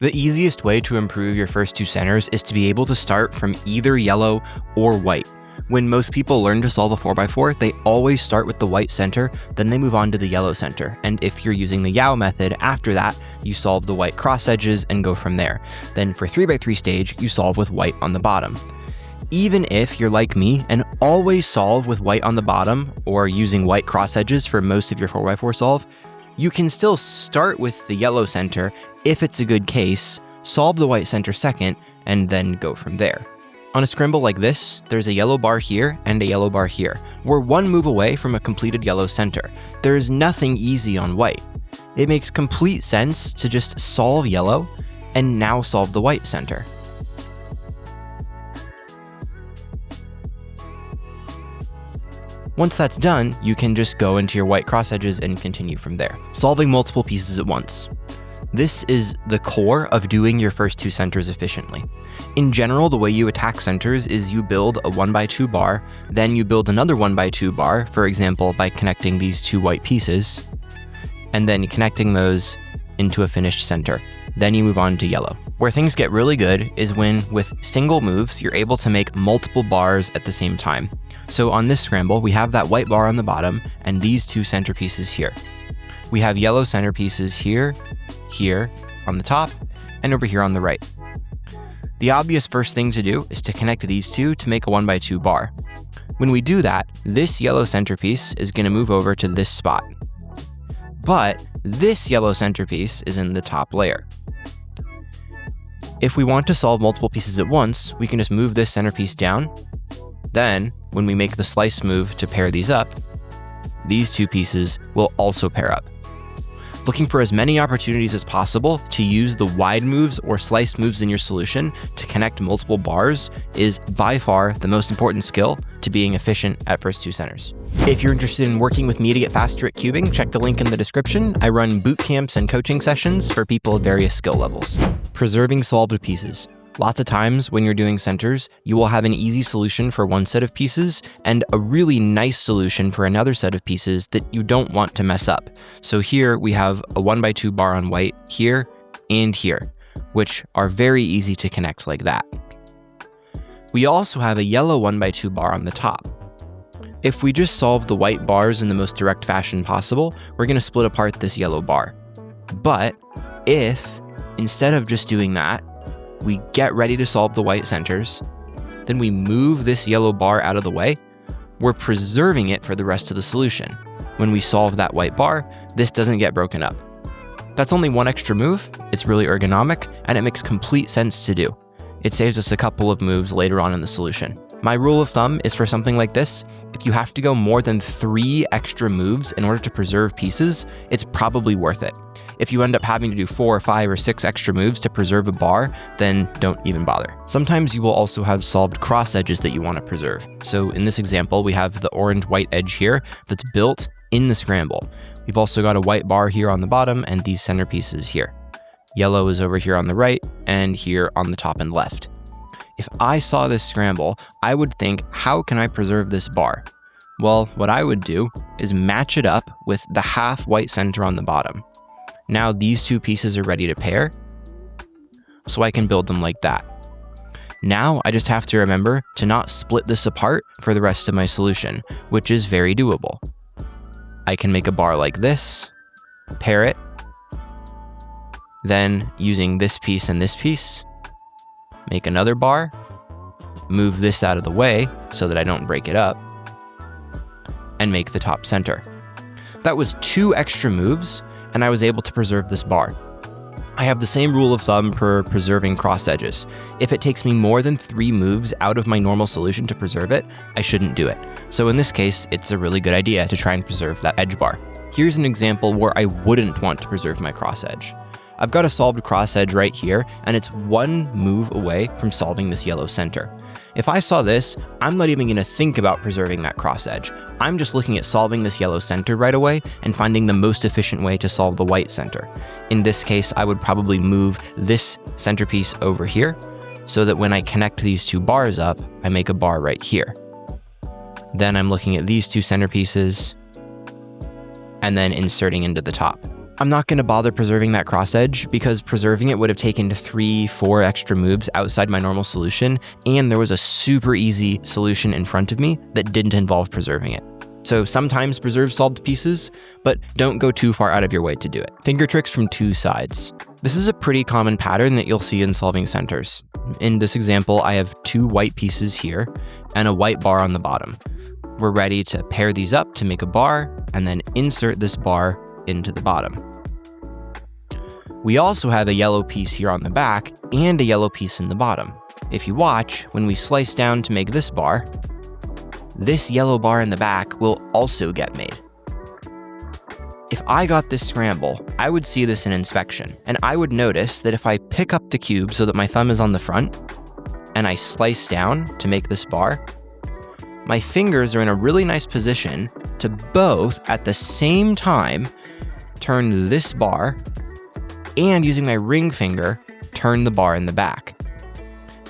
The easiest way to improve your first two centers is to be able to start from either yellow or white. When most people learn to solve a 4x4, they always start with the white center, then they move on to the yellow center. And if you're using the Yao method, after that, you solve the white cross edges and go from there. Then for 3x3 stage, you solve with white on the bottom. Even if you're like me and always solve with white on the bottom or using white cross edges for most of your 4x4 solve, you can still start with the yellow center if it's a good case, solve the white center second, and then go from there. On a scramble like this, there's a yellow bar here and a yellow bar here. We're one move away from a completed yellow center. There's nothing easy on white. It makes complete sense to just solve yellow and now solve the white center. Once that's done, you can just go into your white cross edges and continue from there, solving multiple pieces at once. This is the core of doing your first two centers efficiently. In general, the way you attack centers is you build a 1x2 bar, then you build another 1x2 bar, for example, by connecting these two white pieces, and then connecting those into a finished center. Then you move on to yellow. Where things get really good is when, with single moves, you're able to make multiple bars at the same time. So on this scramble, we have that white bar on the bottom and these two centerpieces here. We have yellow centerpieces here, here on the top, and over here on the right. The obvious first thing to do is to connect these two to make a 1x2 bar. When we do that, this yellow centerpiece is going to move over to this spot. But this yellow centerpiece is in the top layer. If we want to solve multiple pieces at once, we can just move this centerpiece down. Then, when we make the slice move to pair these up, these two pieces will also pair up. Looking for as many opportunities as possible to use the wide moves or slice moves in your solution to connect multiple bars is by far the most important skill to being efficient at first two centers. If you're interested in working with me to get faster at cubing, check the link in the description. I run boot camps and coaching sessions for people of various skill levels. Preserving solved pieces. Lots of times when you're doing centers, you will have an easy solution for one set of pieces and a really nice solution for another set of pieces that you don't want to mess up. So here we have a 1x2 bar on white here and here, which are very easy to connect like that. We also have a yellow 1x2 bar on the top. If we just solve the white bars in the most direct fashion possible, we're going to split apart this yellow bar. But if, instead of just doing that, we get ready to solve the white centers, then we move this yellow bar out of the way, we're preserving it for the rest of the solution. When we solve that white bar, this doesn't get broken up. That's only one extra move, it's really ergonomic, and it makes complete sense to do. It saves us a couple of moves later on in the solution. My rule of thumb is for something like this, if you have to go more than 3 extra moves in order to preserve pieces, it's probably worth it. If you end up having to do 4 or 5 or 6 extra moves to preserve a bar, then don't even bother. Sometimes you will also have solved cross edges that you want to preserve. So in this example, we have the orange-white edge here that's built in the scramble. We've also got a white bar here on the bottom and these centerpieces here. Yellow is over here on the right and here on the top and left. If I saw this scramble, I would think, how can I preserve this bar? Well, what I would do is match it up with the half white center on the bottom. Now these two pieces are ready to pair, so I can build them like that. Now I just have to remember to not split this apart for the rest of my solution, which is very doable. I can make a bar like this, pair it, then using this piece and this piece, make another bar, move this out of the way so that I don't break it up, and make the top center. That was 2 extra moves, and I was able to preserve this bar. I have the same rule of thumb for preserving cross edges. If it takes me more than 3 moves out of my normal solution to preserve it, I shouldn't do it. So in this case, it's a really good idea to try and preserve that edge bar. Here's an example where I wouldn't want to preserve my cross edge. I've got a solved cross edge right here, and it's 1 move away from solving this yellow center. If I saw this, I'm not even going to think about preserving that cross edge. I'm just looking at solving this yellow center right away and finding the most efficient way to solve the white center. In this case, I would probably move this centerpiece over here so that when I connect these 2 bars up, I make a bar right here. Then I'm looking at these 2 centerpieces and then inserting into the top. I'm not going to bother preserving that cross edge because preserving it would have taken 3-4 extra moves outside my normal solution, and there was a super easy solution in front of me that didn't involve preserving it. So sometimes preserve solved pieces, but don't go too far out of your way to do it. Fingertricks from two sides. This is a pretty common pattern that you'll see in solving centers. In this example, I have 2 white pieces here and a white bar on the bottom. We're ready to pair these up to make a bar and then insert this bar into the bottom. We also have a yellow piece here on the back and a yellow piece in the bottom. If you watch, when we slice down to make this bar, this yellow bar in the back will also get made. If I got this scramble, I would see this in inspection, and I would notice that if I pick up the cube so that my thumb is on the front, and I slice down to make this bar, my fingers are in a really nice position to both, at the same time, turn this bar, and using my ring finger, turn the bar in the back.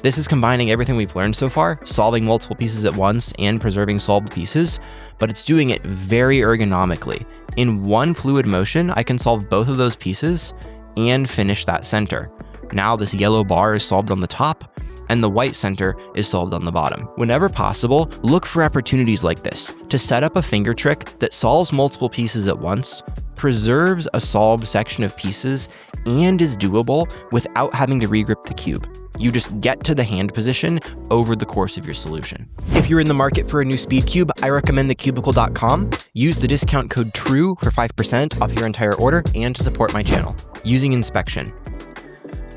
This is combining everything we've learned so far, solving multiple pieces at once and preserving solved pieces, but it's doing it very ergonomically. In one fluid motion, I can solve both of those pieces and finish that center. Now this yellow bar is solved on the top, and the white center is solved on the bottom. Whenever possible, look for opportunities like this to set up a finger trick that solves multiple pieces at once, preserves a solved section of pieces, and is doable without having to regrip the cube. You just get to the hand position over the course of your solution. If you're in the market for a new speed cube, I recommend thecubicle.com. Use the discount code TRUE for 5% off your entire order and to support my channel. Using inspection.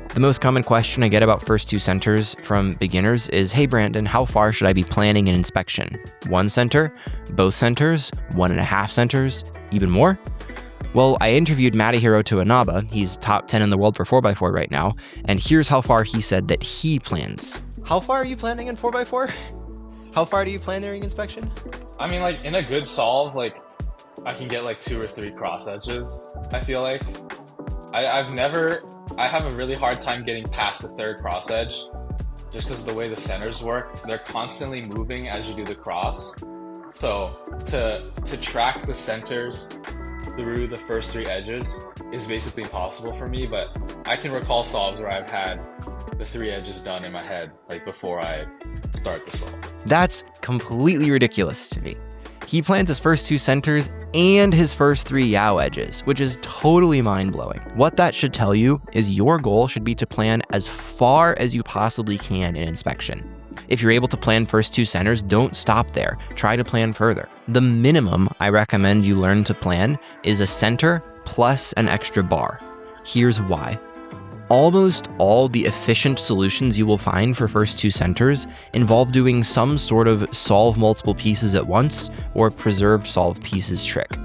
The most common question I get about first 2 centers from beginners is, hey Brandon, how far should I be planning an inspection? 1 center, both centers, 1.5 centers, even more? Well, I interviewed Matahiro Toanaba, he's top 10 in the world for 4x4 right now, and here's how far he said that he plans. How far are you planning in 4x4? How far do you plan during inspection? I mean, like, in a good solve, like, I can get like 2 or 3 cross edges, I feel like. I have a really hard time getting past the 3rd cross edge, just because of the way the centers work. They're constantly moving as you do the cross. So to track the centers through the first 3 edges is basically impossible for me, but I can recall solves where I've had the 3 edges done in my head, like before I start the solve. That's completely ridiculous to me. He plans his first 2 centers and his first 3 yaw edges, which is totally mind-blowing. What that should tell you is your goal should be to plan as far as you possibly can in inspection. If you're able to plan first 2 centers, don't stop there. Try to plan further. The minimum I recommend you learn to plan is a center plus an extra bar. Here's why. Almost all the efficient solutions you will find for first 2 centers involve doing some sort of solve multiple pieces at once or preserved solve pieces trick.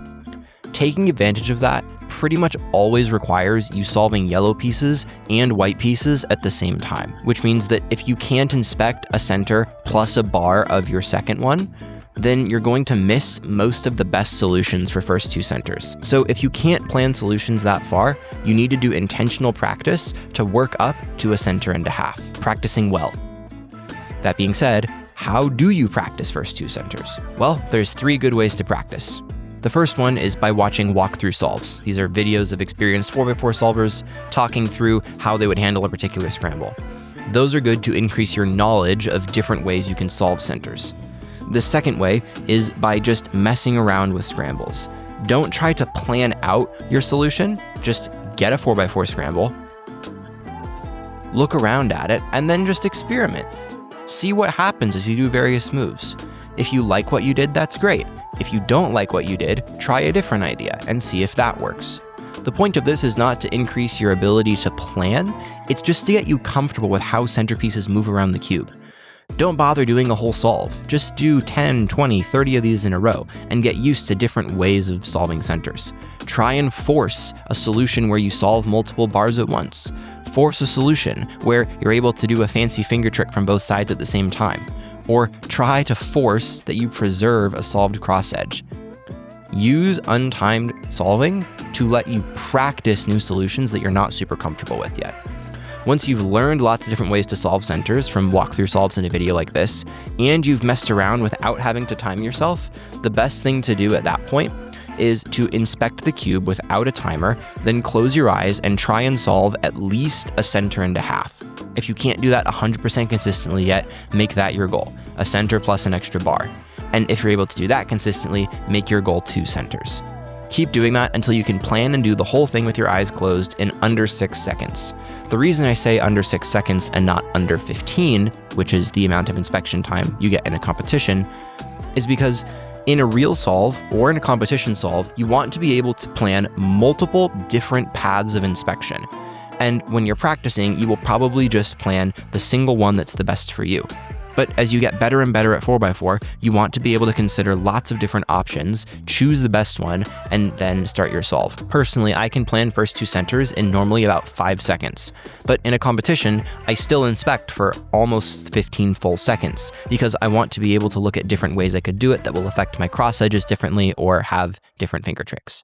Taking advantage of that pretty much always requires you solving yellow pieces and white pieces at the same time, which means that if you can't inspect a center plus a bar of your second one, then you're going to miss most of the best solutions for first 2 centers. So if you can't plan solutions that far, you need to do intentional practice to work up to a center and a half, practicing well. That being said, how do you practice first 2 centers? Well, there's 3 good ways to practice. The first one is by watching walkthrough solves. These are videos of experienced 4x4 solvers talking through how they would handle a particular scramble. Those are good to increase your knowledge of different ways you can solve centers. The second way is by just messing around with scrambles. Don't try to plan out your solution, just get a 4x4 scramble, look around at it, and then just experiment. See what happens as you do various moves. If you like what you did, that's great. If you don't like what you did, try a different idea and see if that works. The point of this is not to increase your ability to plan, it's just to get you comfortable with how centerpieces move around the cube. Don't bother doing a whole solve. Just do 10, 20, 30 of these in a row and get used to different ways of solving centers. Try and force a solution where you solve multiple bars at once. Force a solution where you're able to do a fancy finger trick from both sides at the same time. Or try to force that you preserve a solved cross edge. Use untimed solving to let you practice new solutions that you're not super comfortable with yet. Once you've learned lots of different ways to solve centers from walkthrough solves in a video like this, and you've messed around without having to time yourself, the best thing to do at that point is to inspect the cube without a timer, then close your eyes and try and solve at least a center and a half. If you can't do that 100% consistently yet, make that your goal, a center plus an extra bar. And if you're able to do that consistently, make your goal 2 centers. Keep doing that until you can plan and do the whole thing with your eyes closed in under 6 seconds. The reason I say under 6 seconds and not under 15, which is the amount of inspection time you get in a competition, is because in a real solve or in a competition solve, you want to be able to plan multiple different paths of inspection. And when you're practicing, you will probably just plan the single one that's the best for you. But as you get better and better at 4x4, you want to be able to consider lots of different options, choose the best one, and then start your solve. Personally, I can plan first 2 centers in normally about 5 seconds. But in a competition, I still inspect for almost 15 full seconds because I want to be able to look at different ways I could do it that will affect my cross edges differently or have different finger tricks.